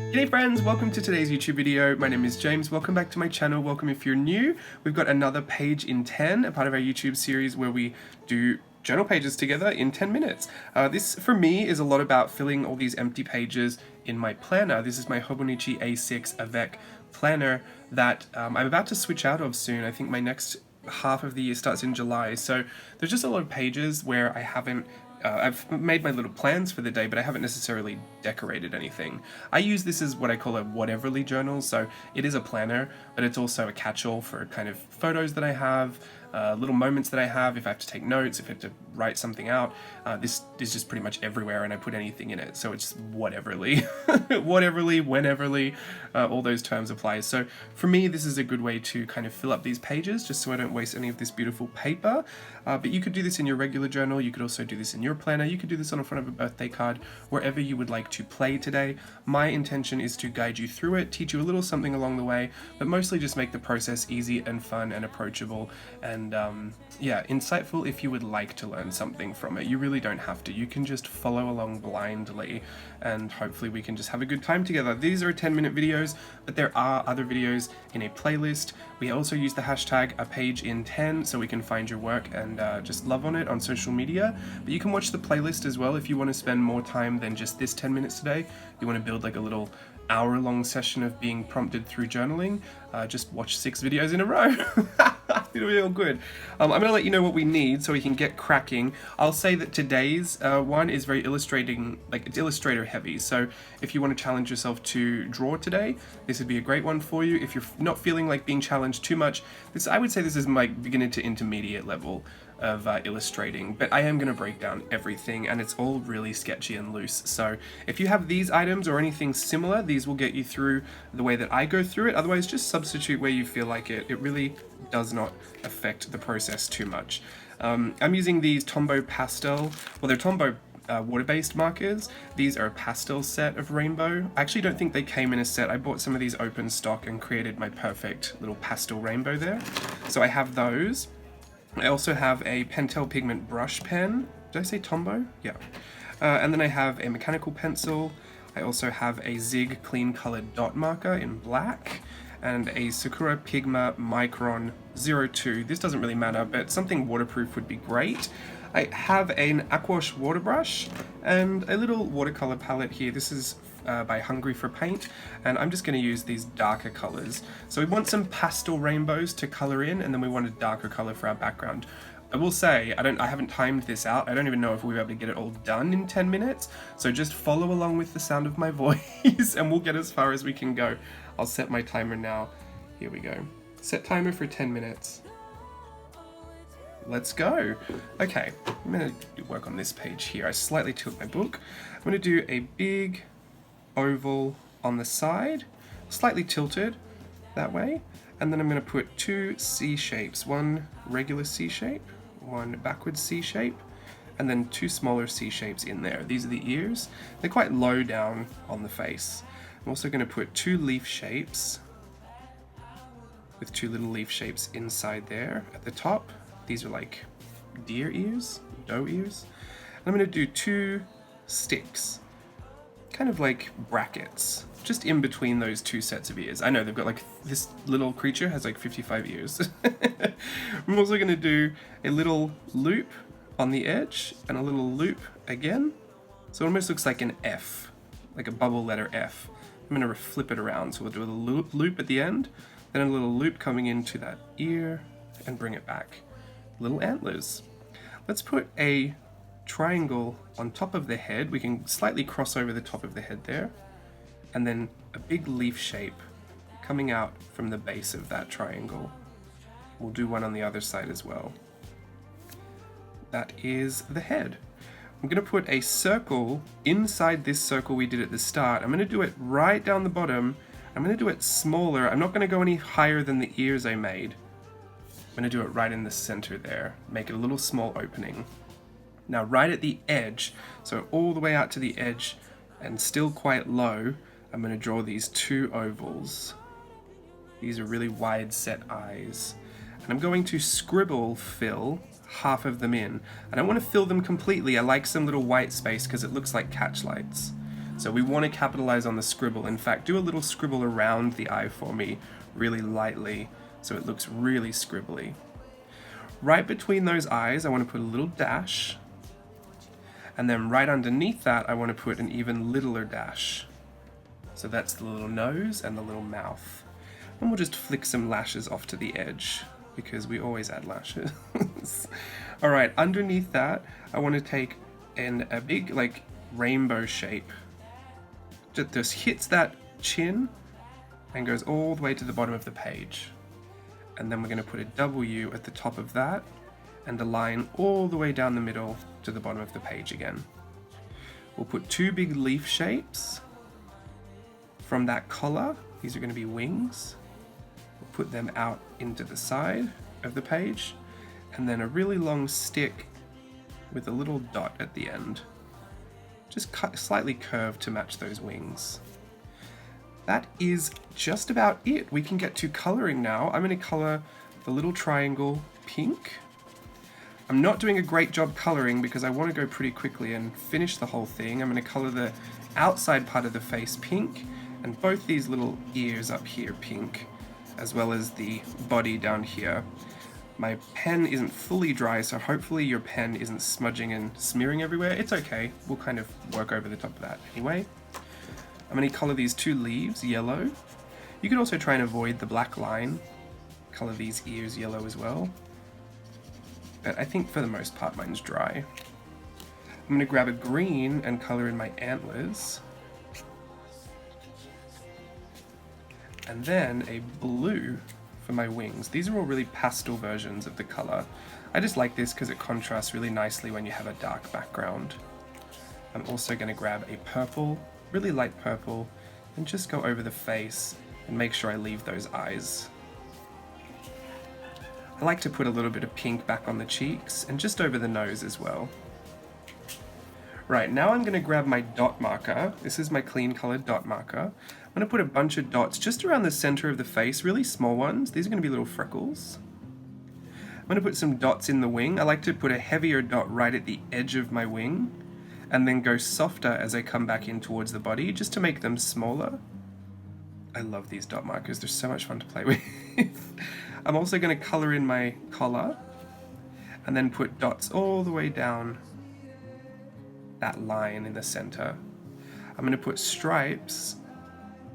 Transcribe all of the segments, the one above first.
G'day friends, welcome to today's YouTube video. My name is James. Welcome back to my channel. Welcome if you're new. We've got another page in 10, a part of our YouTube series where we do journal pages together in 10 minutes. This, for me, is a lot about filling all these empty pages in my planner. This is my Hobonichi A6 Avec planner that I'm about to switch out of soon. I think my next half of the year starts in July. So there's just a lot of pages where I haven't I've made my little plans for the day, but I haven't necessarily decorated anything. I use this as what I call a whateverly journal, so it is a planner, but it's also a catch-all for kind of photos that I have, little moments that I have, if I have to take notes, if I have to write something out. This is just pretty much everywhere, and I put anything in it, so it's whateverly. Whateverly, wheneverly, all those terms apply. So for me, this is a good way to kind of fill up these pages, just so I don't waste any of this beautiful paper. But you could do this in your regular journal, you could also do this in your planner, you could do this on the front of a birthday card, wherever you would like to play today. My intention is to guide you through it, teach you a little something along the way, but mostly just make the process easy and fun and approachable and yeah, insightful if you would like to learn something from it. You really don't have to. You can just follow along blindly and hopefully we can just have a good time together. These are 10-minute videos, but there are other videos in a playlist. We also use the hashtag #apageinten so we can find your work and just love on it on social media. But you can watch the playlist as well if you want to spend more time than just this 10 minutes today. You want to build like a little hour-long session of being prompted through journaling. Just watch 6 videos in a row. It'll be all good. I'm going to let you know what we need so we can get cracking. I'll say that today's one is very illustrating, like it's illustrator heavy. So if you want to challenge yourself to draw today, this would be a great one for you. If you're not feeling like being challenged too much, I would say this is my beginner to intermediate level of illustrating, but I am going to break down everything and it's all really sketchy and loose. So if you have these items or anything similar, these will get you through the way that I go through it. Otherwise, just substitute where you feel like it. It really does not affect the process too much. I'm using these Tombow pastel, well, they're Tombow water-based markers. These are a pastel set of rainbow. I actually don't think they came in a set. I bought some of these open stock and created my perfect little pastel rainbow there. So I have those. I also have a Pentel pigment brush pen. Did I say Tombow? Yeah. And then I have a mechanical pencil. I also have a Zig clean colored dot marker in black and a Sakura Pigma Micron 02. This doesn't really matter, but something waterproof would be great. I have an Aquash water brush and a little watercolor palette here. This is by Hungry for Paint, and I'm just going to use these darker colors. So we want some pastel rainbows to color in, and then we want a darker color for our background. I will say, I haven't timed this out. I don't even know if we'll be able to get it all done in 10 minutes. So just follow along with the sound of my voice and we'll get as far as we can go. I'll set my timer now. Here we go. Set timer for 10 minutes. Let's go. Okay, I'm gonna work on this page here. I slightly tilt my book. I'm gonna do a big oval on the side, slightly tilted that way. And then I'm gonna put 2 C shapes, one regular C shape, one backwards C shape, and then 2 smaller C shapes in there. These are the ears. They're quite low down on the face. I'm also going to put 2 leaf shapes with 2 little leaf shapes inside there at the top. These are like deer ears, doe ears. And I'm going to do 2 sticks, kind of like brackets, just in between those 2 sets of ears. I know they've got like, this little creature has like 55 ears. I'm also going to do a little loop on the edge and a little loop again. So it almost looks like an F, like a bubble letter F. I'm going to flip it around. So we'll do a loop at the end, then a little loop coming into that ear and bring it back. Little antlers. Let's put a triangle on top of the head. We can slightly cross over the top of the head there. And then a big leaf shape coming out from the base of that triangle. We'll do one on the other side as well. That is the head. I'm going to put a circle inside this circle we did at the start. I'm going to do it right down the bottom. I'm going to do it smaller. I'm not going to go any higher than the ears I made. I'm going to do it right in the center there. Make it a little small opening. Now right at the edge, so all the way out to the edge and still quite low, I'm going to draw these 2 ovals. These are really wide set eyes. And I'm going to scribble fill half of them in. I don't want to fill them completely. I like some little white space because it looks like catch lights. So we want to capitalize on the scribble. In fact, do a little scribble around the eye for me, really lightly, so it looks really scribbly. Right between those eyes, I want to put a little dash. And then right underneath that, I want to put an even littler dash. So that's the little nose and the little mouth. And we'll just flick some lashes off to the edge, because we always add lashes. All right, underneath that, I want to take a big like rainbow shape. Just hits that chin and goes all the way to the bottom of the page. And then we're going to put a W at the top of that and a line all the way down the middle to the bottom of the page again. We'll put two big leaf shapes from that collar. These are going to be wings. We'll put them out into the side of the page, and then a really long stick with a little dot at the end. Just slightly curved to match those wings. That is just about it. We can get to coloring now. I'm going to color the little triangle pink. I'm not doing a great job coloring because I want to go pretty quickly and finish the whole thing. I'm going to color the outside part of the face pink, and both these little ears up here pink, as well as the body down here. My pen isn't fully dry, so hopefully your pen isn't smudging and smearing everywhere. It's okay, we'll kind of work over the top of that anyway. I'm going to color these two leaves yellow. You can also try and avoid the black line. Color these ears yellow as well. But I think for the most part mine's dry. I'm going to grab a green and color in my antlers. And then a blue for my wings. These are all really pastel versions of the color. I just like this because it contrasts really nicely when you have a dark background. I'm also going to grab a purple, really light purple, and just go over the face and make sure I leave those eyes. I like to put a little bit of pink back on the cheeks and just over the nose as well. Right, now I'm going to grab my dot marker. This is my clean colored dot marker. I'm going to put a bunch of dots just around the center of the face, really small ones. These are going to be little freckles. I'm going to put some dots in the wing. I like to put a heavier dot right at the edge of my wing and then go softer as I come back in towards the body, just to make them smaller. I love these dot markers. They're so much fun to play with. I'm also going to color in my collar and then put dots all the way down that line in the center. I'm going to put stripes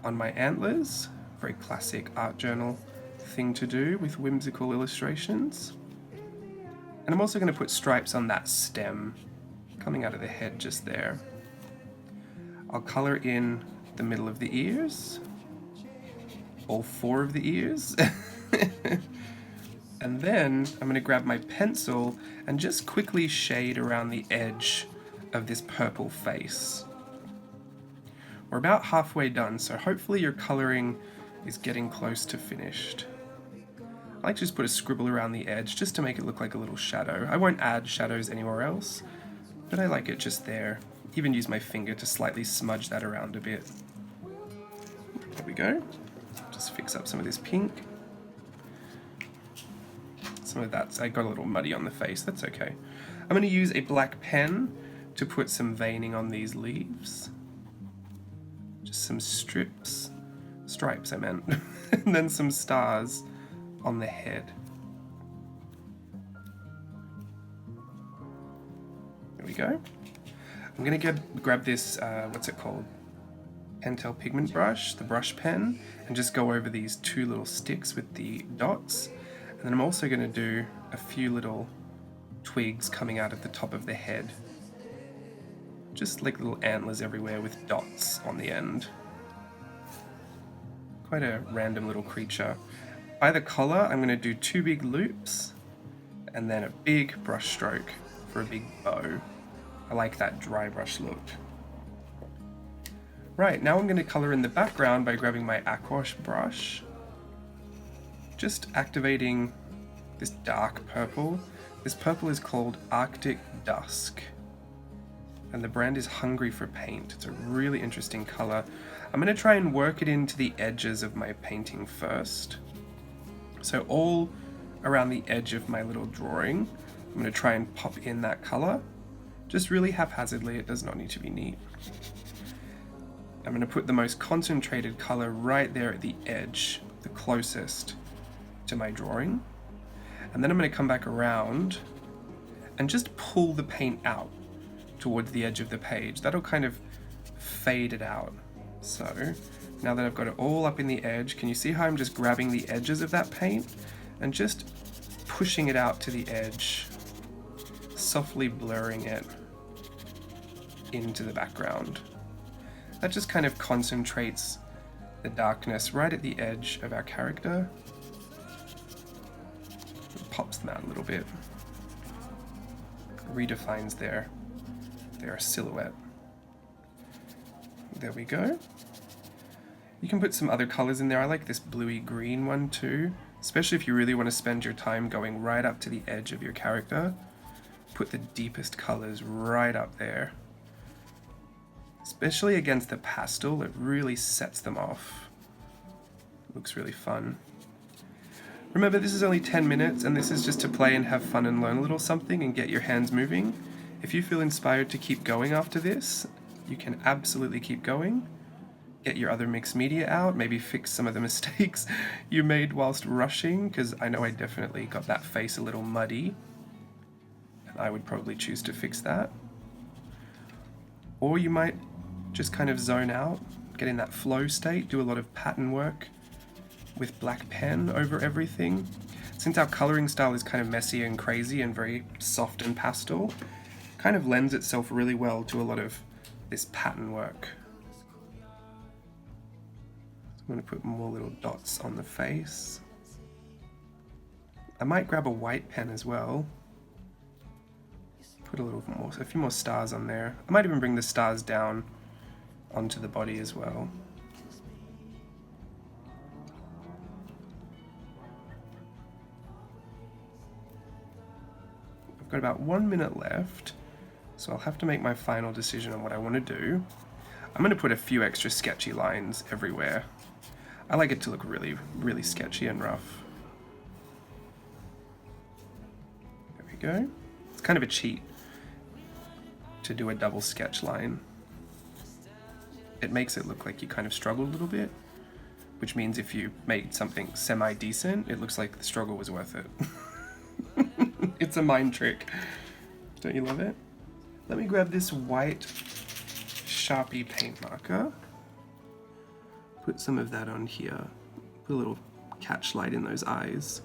on my antlers, very classic art journal thing to do with whimsical illustrations. And I'm also going to put stripes on that stem coming out of the head just there. I'll color in the middle of the ears, all four of the ears. And then I'm going to grab my pencil and just quickly shade around the edge of this purple face. We're about halfway done, so hopefully your coloring is getting close to finished. I like to just put a scribble around the edge just to make it look like a little shadow. I won't add shadows anywhere else, but I like it just there. Even use my finger to slightly smudge that around a bit. There we go. Just fix up some of this pink. Some of that, I got a little muddy on the face, that's okay. I'm going to use a black pen to put some veining on these leaves. Just some stripes, stripes I meant, and then some stars on the head. There we go. I'm going to grab this, what's it called? Pentel pigment brush, the brush pen, and just go over these two little sticks with the dots. And then I'm also going to do a few little twigs coming out of the top of the head. Just like little antlers everywhere with dots on the end. Quite a random little creature. By the collar, I'm going to do two big loops and then a big brush stroke for a big bow. I like that dry brush look. Right, now I'm going to color in the background by grabbing my aquash brush. Just activating this dark purple. This purple is called Arctic Dusk. And the brand is Hungry for Paint. It's a really interesting color. I'm going to try and work it into the edges of my painting first. So all around the edge of my little drawing, I'm going to try and pop in that color. Just really haphazardly, it does not need to be neat. I'm going to put the most concentrated color right there at the edge, the closest to my drawing. And then I'm going to come back around and just pull the paint out towards the edge of the page. That'll kind of fade it out. So now that I've got it all up in the edge, can you see how I'm just grabbing the edges of that paint and just pushing it out to the edge, softly blurring it into the background. That just kind of concentrates the darkness right at the edge of our character. It pops them out a little bit. Redefines their silhouette. There we go. You can put some other colors in there. I like this bluey green one too, especially if you really want to spend your time going right up to the edge of your character. Put the deepest colors right up there. Especially against the pastel, it really sets them off. Looks really fun. Remember, this is only 10 minutes and this is just to play and have fun and learn a little something and get your hands moving. If you feel inspired to keep going after this, you can absolutely keep going. Get your other mixed media out, maybe fix some of the mistakes you made whilst rushing, because I know I definitely got that face a little muddy. And I would probably choose to fix that. Or you might just kind of zone out, get in that flow state, do a lot of pattern work with black pen over everything. Since our coloring style is kind of messy and crazy and very soft and pastel, it kind of lends itself really well to a lot of this pattern work. I'm going to put more little dots on the face. I might grab a white pen as well. Put a little bit more, so a few more stars on there. I might even bring the stars down onto the body as well. I've got about 1 minute left, so I'll have to make my final decision on what I want to do. I'm going to put a few extra sketchy lines everywhere. I like it to look really, really sketchy and rough. There we go. It's kind of a cheat to do a double sketch line. It makes it look like you kind of struggled a little bit, which means if you made something semi-decent, it looks like the struggle was worth it. It's a mind trick. Don't you love it? Let me grab this white Sharpie paint marker. Put some of that on here. Put a little catch light in those eyes.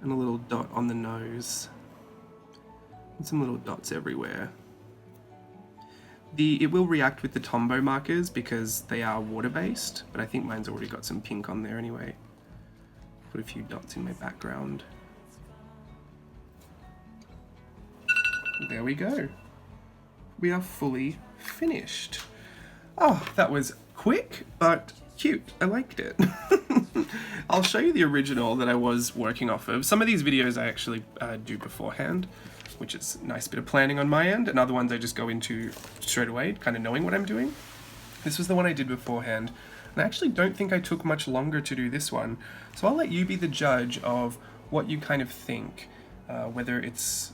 And a little dot on the nose. And some little dots everywhere. It will react with the Tombow markers because they are water-based, but I think mine's already got some pink on there anyway. Put a few dots in my background. There we go. We are fully finished. Oh, that was quick, but cute. I liked it. I'll show you the original that I was working off of. Some of these videos I actually do beforehand, which is a nice bit of planning on my end, and other ones I just go into straight away, kind of knowing what I'm doing. This was the one I did beforehand, and I actually don't think I took much longer to do this one, so I'll let you be the judge of what you kind of think, whether it's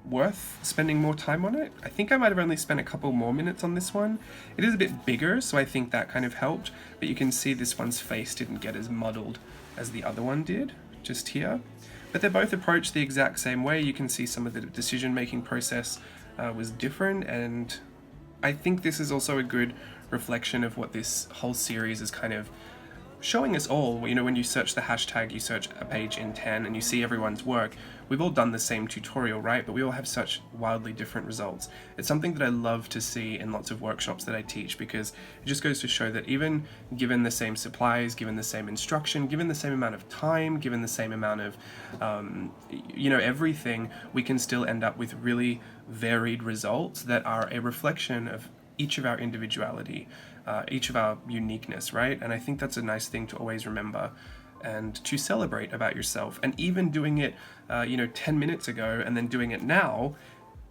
worth spending more time on it. I think I might have only spent a couple more minutes on this one. It is a bit bigger, so I think that kind of helped, but you can see this one's face didn't get as muddled as the other one did, just here. But they're both approached the exact same way. You can see some of the decision-making process was different, and I think this is also a good reflection of what this whole series is kind of showing us all. You know, when you search the hashtag, you search a page in 10 and you see everyone's work, we've all done the same tutorial, right? But we all have such wildly different results. It's something that I love to see in lots of workshops that I teach, because it just goes to show that even given the same supplies, given the same instruction, given the same amount of time, given the same amount of, you know, everything, we can still end up with really varied results that are a reflection of each of our individuality, each of our uniqueness, right? And I think that's a nice thing to always remember and to celebrate about yourself. And even doing it, you know, 10 minutes ago and then doing it now,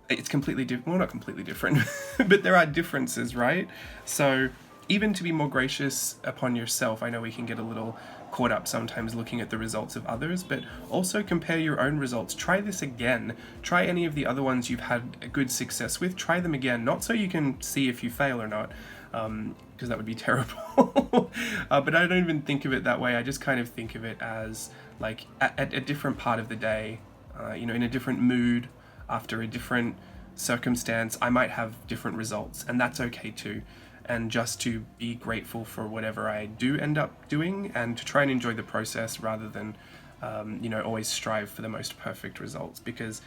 it's completely different. Well, not completely different, but there are differences, right? So even to be more gracious upon yourself, I know we can get a little caught up sometimes looking at the results of others, but also compare your own results. Try this again. Try any of the other ones you've had a good success with. Try them again, not so you can see if you fail or not, because that would be terrible. But I don't even think of it that way. I just kind of think of it as like at a different part of the day, you know, in a different mood, after a different circumstance, I might have different results, and that's okay too. And just to be grateful for whatever I do end up doing, and to try and enjoy the process rather than, you know, always strive for the most perfect results, because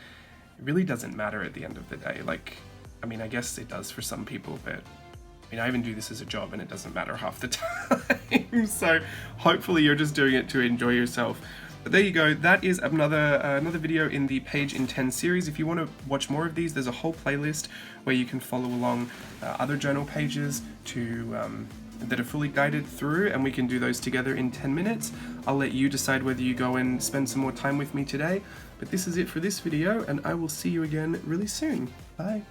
it really doesn't matter at the end of the day. Like, I mean, I guess it does for some people, but I mean, I even do this as a job and it doesn't matter half the time. So hopefully you're just doing it to enjoy yourself. But there you go, that is another video in the Page in 10 series. If you want to watch more of these, there's a whole playlist where you can follow along other journal pages that are fully guided through, and we can do those together in 10 minutes. I'll let you decide whether you go and spend some more time with me today. But this is it for this video, and I will see you again really soon. Bye.